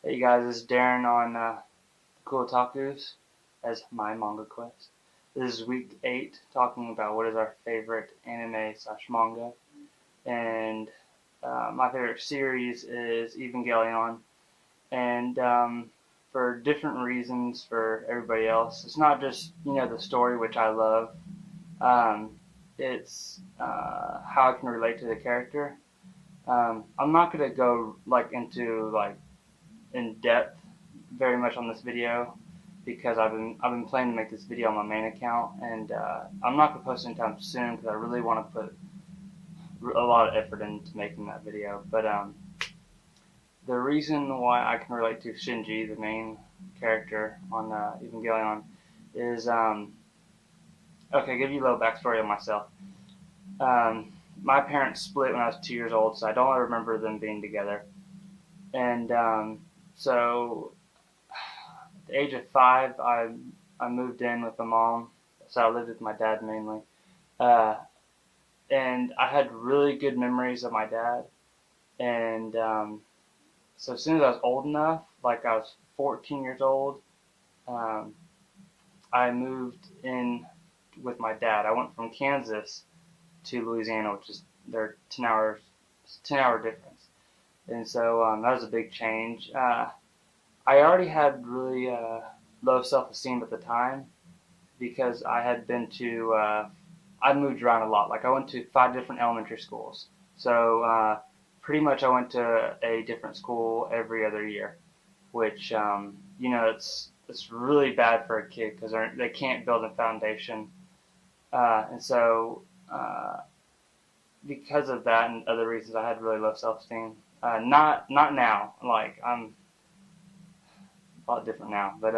Hey guys, this is Darren on Thecoolotakus as MyMangaQuest. This is week 8, talking about what is our favorite anime slash manga. And my favorite series is Evangelion. And for different reasons for everybody else, it's not just, the story, which I love. Um, it's how I can relate to the character. I'm not going to go into in depth very much on this video because I've been planning to make this video on my main account, and I'm not gonna post anytime soon because I really want to put a lot of effort into making that video. But the reason why I can relate to Shinji, the main character on Evangelion, is okay. Give you a little backstory on myself. Um, my parents split when I was 2 years old, so I don't remember them being together, and so at the age of 5, I moved in with my mom, so I lived with my dad mainly. Uh, and I had really good memories of my dad. And so as soon as I was old enough, like I was 14 years old, um, I moved in with my dad. I went from Kansas to Louisiana, which is they're 10-hour difference. And so that was a big change. I already had really low self-esteem at the time, because I had been to, I moved around a lot. Like I went to 5 different elementary schools. So pretty much I went to a different school every other year, which, it's really bad for a kid because they can't build a foundation. And so because of that and other reasons, I had really low self-esteem. Not now. Like I'm a lot different now. But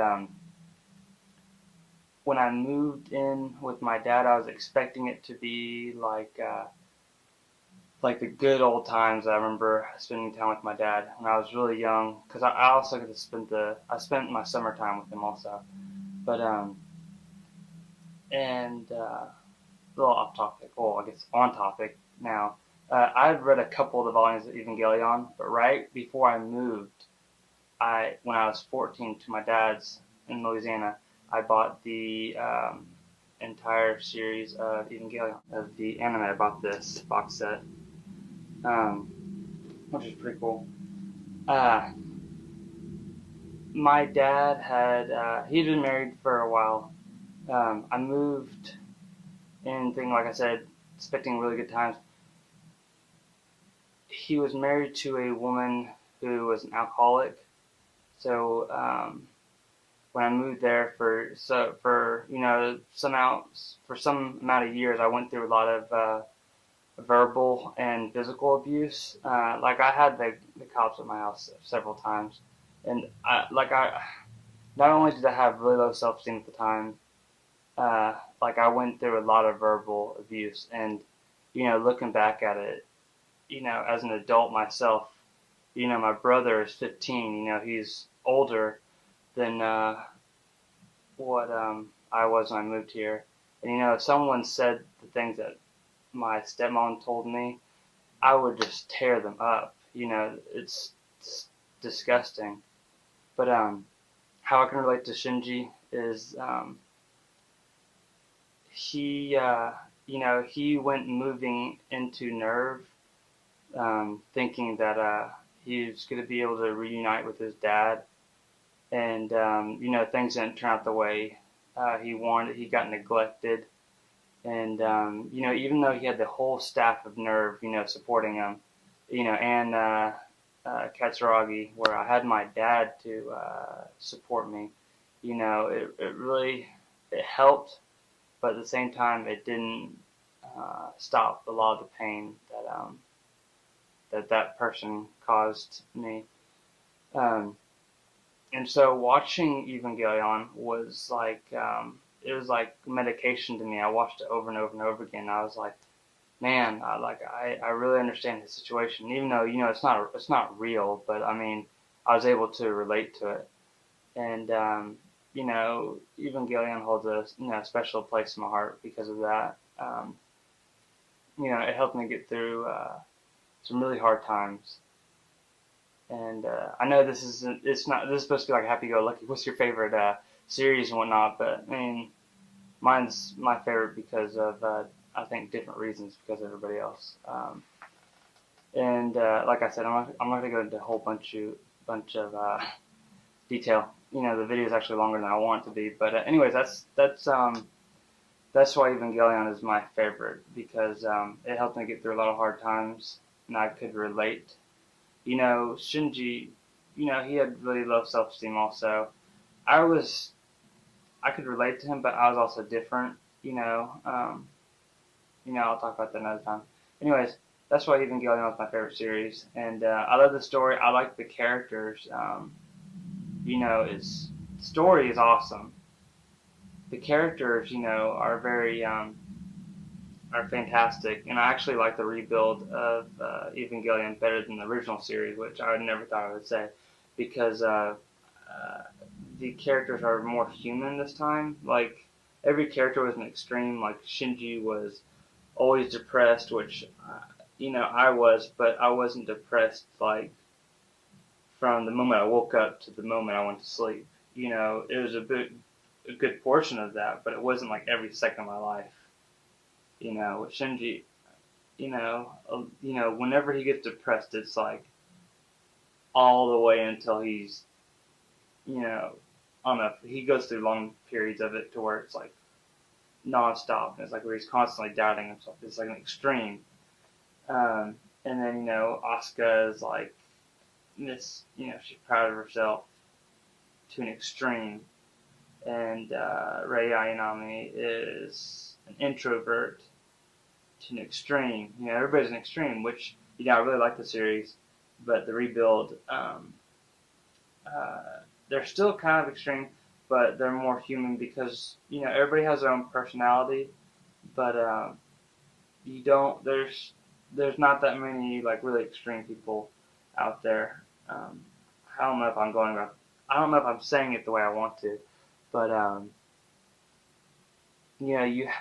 when I moved in with my dad, I was expecting it to be like the good old times I remember spending time with my dad when I was really young. Because I also got to I spent my summertime with him also. But and a little off topic. Well, I guess on topic now. I had read a couple of the volumes of Evangelion, but right before I moved, when I was 14 to my dad's in Louisiana, I bought the entire series of Evangelion of the anime. I bought this box set, um, which is pretty cool. Uh, my dad had he'd been married for a while. I moved in, thinking, like I said, expecting really good times. He was married to a woman who was an alcoholic, so when I moved there for some amount of years, I went through a lot of verbal and physical abuse. Like I had the cops at my house several times, and I not only did I have really low self-esteem at the time, like I went through a lot of verbal abuse, and looking back at it, as an adult myself, my brother is 15. He's older than what I was when I moved here. And if someone said the things that my stepmom told me, I would just tear them up. It's disgusting. But how I can relate to Shinji is he went moving into Nerve, thinking that he was going to be able to reunite with his dad, and things didn't turn out the way he wanted. He got neglected, and even though he had the whole staff of Nerve, supporting him, and Katsuragi, where I had my dad to support me, it really it helped, but at the same time, it didn't stop a lot of the pain that person caused me. Um, and so watching Evangelion was like it was like medication to me. I watched it over and over and over again. I was like, man, I really understand his situation, even though it's not real, but I mean I was able to relate to it, and Evangelion holds a special place in my heart because of that. It helped me get through some really hard times. And I know this is supposed to be like a happy-go-lucky. What's your favorite series and whatnot? But I mean, mine's my favorite because of I think different reasons because of everybody else. And like I said, I'm not gonna go into a whole bunch of detail. You know, the video is actually longer than I want it to be. But anyways, that's why Evangelion is my favorite because it helped me get through a lot of hard times, and I could relate. You know, Shinji, you know, he had really low self-esteem also. I could relate to him, but I was also different. I'll talk about that another time. Anyways, that's why Evangelion is my favorite series, and I love the story. I like the characters. Its story is awesome. The characters, are very are fantastic, and I actually like the rebuild of Evangelion better than the original series, which I never thought I would say, because the characters are more human this time. Like every character was an extreme. Like Shinji was always depressed, which I was, but I wasn't depressed like from the moment I woke up to the moment I went to sleep. It was a good portion of that, but it wasn't like every second of my life. With Shinji, whenever he gets depressed, it's like all the way until he's, I don't know, he goes through long periods of it to where it's like nonstop. And it's like where he's constantly doubting himself. It's like an extreme. And then, Asuka is like this, she's proud of herself to an extreme. And Rei Ayanami is an introvert to an extreme. Everybody's an extreme, which, I really like the series, but the rebuild, they're still kind of extreme, but they're more human because, everybody has their own personality, but there's not that many, like, really extreme people out there. I don't know if I don't know if I'm saying it the way I want to, but,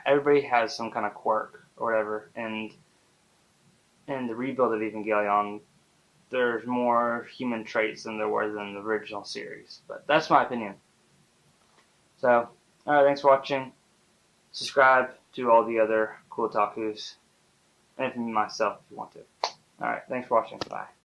everybody has some kind of quirk or whatever, and in the rebuild of Evangelion, there's more human traits than there were in the original series. But that's my opinion. So, alright, thanks for watching. Subscribe to all the other Thecoolotakus, and myself if you want to. Alright, thanks for watching. Bye.